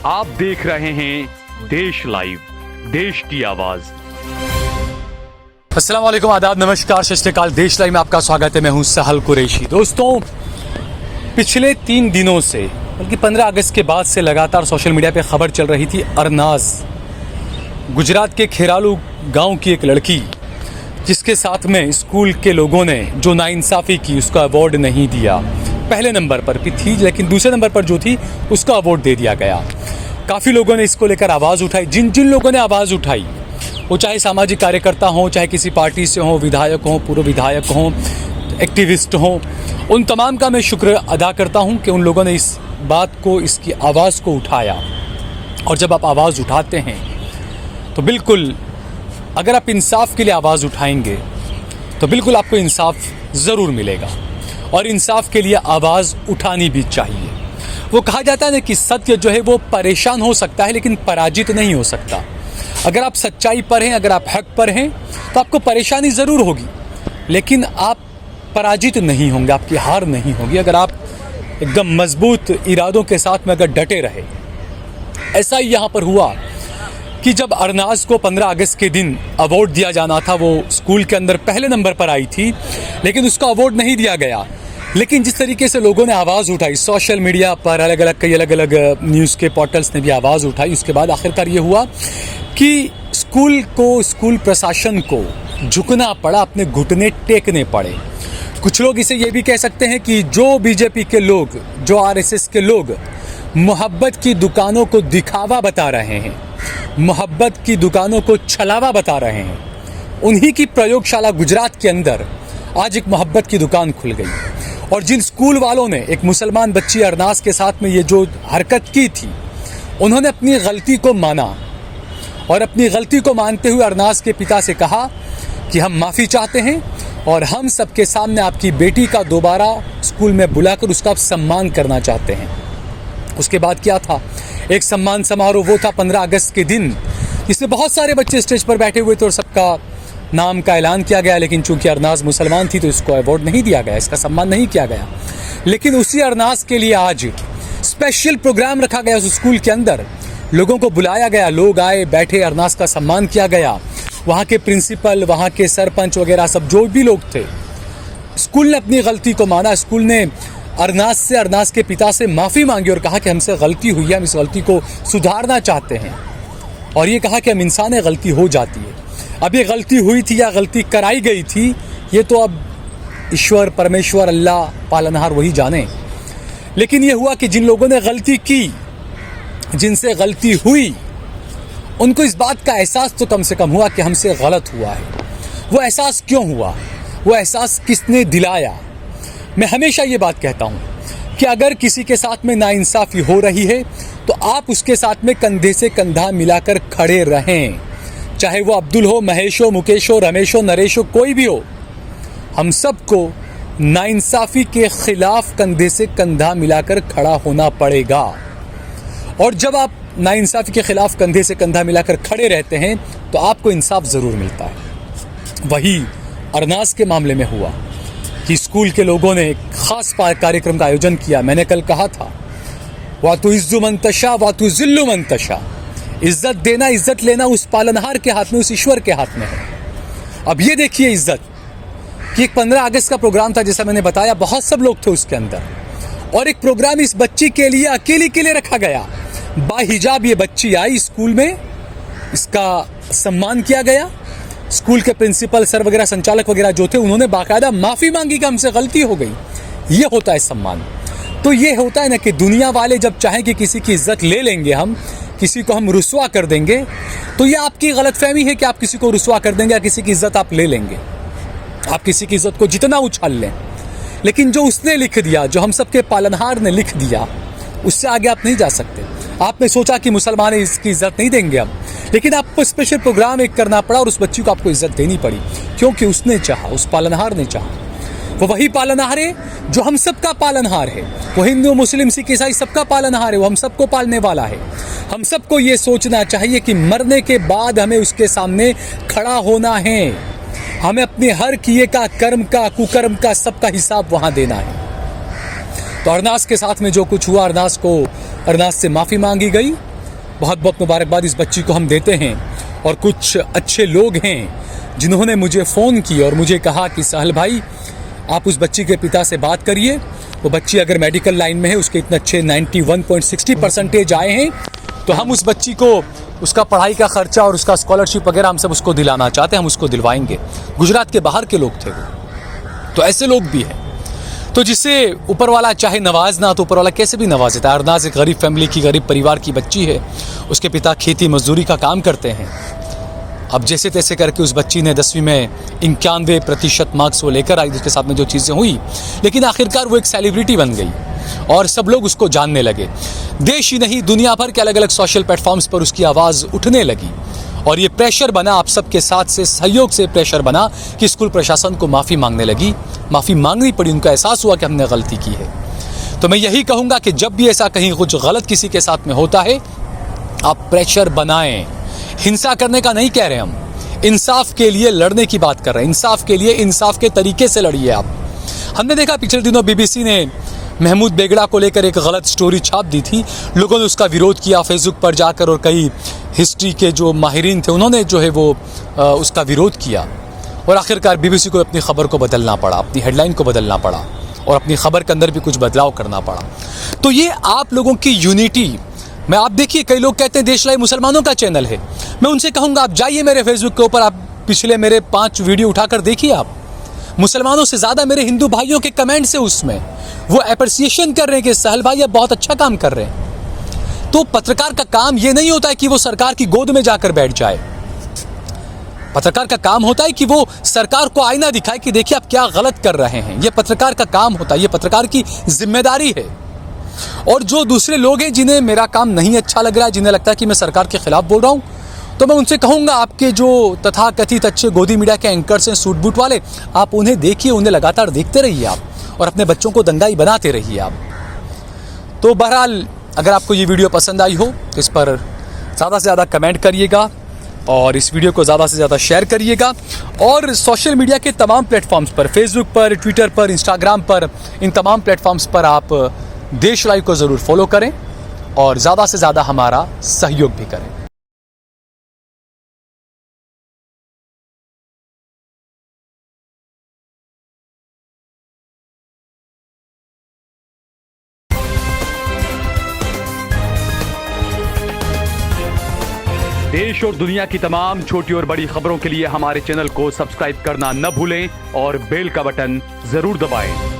आप देख रहे हैं देश लाइव, देश की आवाज। अस्सलाम वालेकुम, आदाब, नमस्कार, सत श्री अकाल। देश लाइव में आपका स्वागत है। मैं हूं सहल कुरैशी। दोस्तों, पिछले 3 दिनों से बल्कि 15 अगस्त के बाद से लगातार सोशल मीडिया पे खबर चल रही थी अरनाज, गुजरात के खेरालू गांव की एक लड़की जिसके साथ में स्कूल के लोगों ने जो नाइंसाफ़ी की, उसका अवार्ड नहीं दिया। पहले नंबर पर भी थी लेकिन दूसरे नंबर पर जो थी उसका अवार्ड दे दिया गया। काफ़ी लोगों ने इसको लेकर आवाज़ उठाई। जिन जिन लोगों ने आवाज़ उठाई, वो चाहे सामाजिक कार्यकर्ता हों, चाहे किसी पार्टी से हों, विधायक हों, पूर्व विधायक हों, एक्टिविस्ट हों, उन तमाम का मैं शुक्र अदा करता हूं कि उन लोगों ने इस बात को, इसकी आवाज़ को उठाया। और जब आप आवाज़ उठाते हैं तो बिल्कुल, अगर आप इंसाफ के लिए आवाज़ उठाएंगे तो बिल्कुल आपको इंसाफ ज़रूर मिलेगा। और इंसाफ के लिए आवाज़ उठानी भी चाहिए। वो कहा जाता है ना कि सत्य जो है वो परेशान हो सकता है लेकिन पराजित नहीं हो सकता। अगर आप सच्चाई पर हैं, अगर आप हक पर हैं तो आपको परेशानी ज़रूर होगी लेकिन आप पराजित नहीं होंगे, आपकी हार नहीं होगी अगर आप एकदम मजबूत इरादों के साथ में अगर डटे रहे। ऐसा ही यहाँ पर हुआ कि जब अरनाज को 15 अगस्त के दिन अवार्ड दिया जाना था, वो स्कूल के अंदर पहले नंबर पर आई थी लेकिन उसका अवार्ड नहीं दिया गया। लेकिन जिस तरीके से लोगों ने आवाज़ उठाई, सोशल मीडिया पर कई अलग अलग न्यूज़ के पोर्टल्स ने भी आवाज़ उठाई, उसके बाद आखिरकार ये हुआ कि स्कूल प्रशासन को झुकना पड़ा, अपने घुटने टेकने पड़े। कुछ लोग इसे ये भी कह सकते हैं कि जो बीजेपी के लोग, जो आरएसएस के लोग मोहब्बत की दुकानों को दिखावा बता रहे हैं, मोहब्बत की दुकानों को छलावा बता रहे हैं, उन्हीं की प्रयोगशाला गुजरात के अंदर आज एक मोहब्बत की दुकान खुल गई। और जिन स्कूल वालों ने एक मुसलमान बच्ची अरनाज के साथ में ये जो हरकत की थी, उन्होंने अपनी गलती को माना और अपनी गलती को मानते हुए अरनाज के पिता से कहा कि हम माफ़ी चाहते हैं और हम सबके सामने आपकी बेटी का दोबारा स्कूल में बुलाकर उसका सम्मान करना चाहते हैं। उसके बाद क्या था, एक सम्मान समारोह वो था 15 अगस्त के दिन, जिसमें बहुत सारे बच्चे स्टेज पर बैठे हुए थे और सबका नाम का ऐलान किया गया। लेकिन चूंकि अरनाज मुसलमान थी तो इसको अवार्ड नहीं दिया गया, इसका सम्मान नहीं किया गया। लेकिन उसी अरनाज के लिए आज स्पेशल प्रोग्राम रखा गया उस स्कूल के अंदर, लोगों को बुलाया गया, लोग आए, बैठे, अरनाज का सम्मान किया गया। वहाँ के प्रिंसिपल, वहाँ के सरपंच वगैरह सब जो भी लोग थे, स्कूल ने अपनी गलती को माना। स्कूल ने अरनाज के पिता से माफ़ी मांगी और कहा कि हमसे गलती हुई है, हम इस गलती को सुधारना चाहते हैं। और ये कहा कि हम इंसान है, गलती हो जाती है। अब ये गलती हुई थी या गलती कराई गई थी, ये तो अब ईश्वर, परमेश्वर, अल्लाह, पालनहार वही जाने। लेकिन ये हुआ कि जिन लोगों ने गलती की, जिनसे गलती हुई, उनको इस बात का एहसास तो कम से कम हुआ कि हमसे गलत हुआ है। वो एहसास क्यों हुआ, वो एहसास किसने दिलाया? मैं हमेशा ये बात कहता हूँ कि अगर किसी के साथ में नाइंसाफ़ी हो रही है तो आप उसके साथ में कंधे से कंधा मिलाकर खड़े रहें। चाहे वो अब्दुल हो, महेश हो, मुकेश हो, रमेश हो, नरेश हो, कोई भी हो, हम सबको नाइंसाफ़ी के खिलाफ कंधे से कंधा मिलाकर खड़ा होना पड़ेगा। और जब आप नाइंसाफ़ी के खिलाफ कंधे से कंधा मिलाकर खड़े रहते हैं तो आपको इंसाफ ज़रूर मिलता है। वही अरनाज के मामले में हुआ कि स्कूल के लोगों ने एक ख़ास कार्यक्रम का आयोजन किया। मैंने कल कहा था, वातु इज़्ज़ु मंतशा वातु ज़िल्लु मंतशा, इज़्ज़त देना, इज़्ज़त लेना उस पालनहार के हाथ में, उस ईश्वर के हाथ में है। अब ये देखिए इज़्ज़त कि एक 15 अगस्त का प्रोग्राम था, जैसा मैंने बताया, बहुत सब लोग थे उसके अंदर, और एक प्रोग्राम इस बच्ची के लिए, अकेली के लिए रखा गया। बाहिजाब ये बच्ची आई स्कूल में, इसका सम्मान किया गया। स्कूल के प्रिंसिपल सर वगैरह, संचालक वगैरह जो थे, उन्होंने बाकायदा माफ़ी मांगी कि हमसे गलती हो गई। ये होता है सम्मान। तो ये होता है ना कि दुनिया वाले जब चाहें कि किसी की इज्जत ले लेंगे, हम किसी को हम रुस्वा कर देंगे, तो ये आपकी गलतफहमी है कि आप किसी को रुस्वा कर देंगे या किसी की इज्जत आप ले लेंगे। आप किसी की इज्जत को जितना उछाल लें, लेकिन जो उसने लिख दिया, जो हम सबके पालनहार ने लिख दिया, उससे आगे आप नहीं जा सकते। आपने सोचा कि मुसलमान इसकी इज्जत नहीं देंगे हम, लेकिन आपको स्पेशल प्रोग्राम एक करना पड़ा और उस बच्ची को आपको इज्जत देनी पड़ी, क्योंकि उसने चाहा, उस पालनहार ने चाहा। वो वही पालनहार है जो हम सबका पालनहार है। वो हिंदू, मुस्लिम, सिख, ईसाई सबका पालनहार है। वो हम सबको पालने वाला है। हम सबको ये सोचना चाहिए कि मरने के बाद हमें उसके सामने खड़ा होना है। हमें अपने हर किए का, कर्म का, कुकर्म का, सबका हिसाब वहां देना है। तो अरनाज के साथ में जो कुछ हुआ, अरनाज से माफ़ी मांगी गई बहुत बहुत मुबारकबाद इस बच्ची को हम देते हैं। और कुछ अच्छे लोग हैं जिन्होंने मुझे फ़ोन किया और मुझे कहा कि साहिल भाई आप उस बच्ची के पिता से बात करिए, वो बच्ची अगर मेडिकल लाइन में है, उसके इतने अच्छे 91.60% आए हैं, तो हम उस बच्ची को उसका पढ़ाई का खर्चा और उसका स्कॉलरशिप वगैरह हम सब उसको दिलाना चाहते हैं, हम उसको दिलवाएंगे। गुजरात के बाहर के लोग थे वो, तो ऐसे लोग भी हैं। तो जिसे ऊपर वाला चाहे नवाजना तो ऊपर वाला कैसे भी नवाज देता है। अरनाज एक गरीब फैमिली की, गरीब परिवार की बच्ची है, उसके पिता खेती मजदूरी का काम करते हैं। अब जैसे तैसे करके उस बच्ची ने 10वीं में 91% मार्क्स वो लेकर आई, जिसके साथ में जो चीज़ें हुई, लेकिन आखिरकार वो एक सेलिब्रिटी बन गई और सब लोग उसको जानने लगे। देश ही नहीं दुनिया भर के अलग अलग सोशल प्लेटफॉर्म्स पर उसकी आवाज़ उठने लगी और ये प्रेशर बना, आप सबके साथ से सहयोग से प्रेशर बना कि स्कूल प्रशासन को माफ़ी मांगने लगी, माफ़ी मांगनी पड़ी, उनका एहसास हुआ कि हमने गलती की है। तो मैं यही कहूँगा कि जब भी ऐसा कहीं कुछ गलत किसी के साथ में होता है, आप प्रेशर बनाएं। हिंसा करने का नहीं कह रहे हम, इंसाफ के लिए लड़ने की बात कर रहे हैं। इंसाफ के लिए इंसाफ के तरीके से लड़िए आप। हमने देखा पिछले दिनों BBC ने महमूद बेगड़ा को लेकर एक गलत स्टोरी छाप दी थी, लोगों ने उसका विरोध किया फेसबुक पर जाकर, और कई हिस्ट्री के जो माहिरीन थे उन्होंने जो है वो उसका विरोध किया, और आखिरकार BBC को अपनी खबर को बदलना पड़ा, अपनी हेडलाइन को बदलना पड़ा और अपनी खबर के अंदर भी कुछ बदलाव करना पड़ा। तो ये आप लोगों की यूनिटी, मैं आप देखिए, कई लोग कहते हैं देश लाइव मुसलमानों का चैनल है, मैं उनसे कहूँगा आप जाइए मेरे फेसबुक के ऊपर, आप पिछले मेरे 5 वीडियो उठाकर देखिए, आप मुसलमानों से ज़्यादा मेरे हिंदू भाइयों के कमेंट्स है उसमें, वो अप्रिसिएशन कर रहे हैं कि साहिल भाई आप बहुत अच्छा काम कर रहे हैं। तो पत्रकार का काम ये नहीं होता है कि वो सरकार की गोद में जाकर बैठ जाए। पत्रकार का काम होता है कि वो सरकार को आईना दिखाए कि देखिए आप क्या गलत कर रहे हैं। ये पत्रकार का काम होता है, ये पत्रकार की जिम्मेदारी है। और जो दूसरे लोग हैं जिन्हें मेरा काम नहीं अच्छा लग रहा है, जिन्हें लगता है कि मैं सरकार के खिलाफ बोल रहा हूँ, तो मैं उनसे कहूँगा आपके जो तथाकथित अच्छे गोदी मीडिया के एंकर्स हैं, सूट बूट वाले, आप उन्हें देखिए, उन्हें लगातार देखते रहिए आप, और अपने बच्चों को दंगाई बनाते रहिए आप। तो बहरहाल अगर आपको ये वीडियो पसंद आई हो तो इस पर ज़्यादा से ज़्यादा कमेंट करिएगा और इस वीडियो को ज़्यादा से ज़्यादा शेयर करिएगा। और सोशल मीडिया के तमाम प्लेटफॉर्म्स पर, फेसबुक पर, ट्विटर पर, इंस्टाग्राम पर, इन तमाम प्लेटफॉर्म्स पर आप देश लाइव को ज़रूर फॉलो करें और ज़्यादा से ज़्यादा हमारा सहयोग भी करें। देश और दुनिया की तमाम छोटी और बड़ी खबरों के लिए हमारे चैनल को सब्सक्राइब करना न भूलें और बेल का बटन जरूर दबाएं।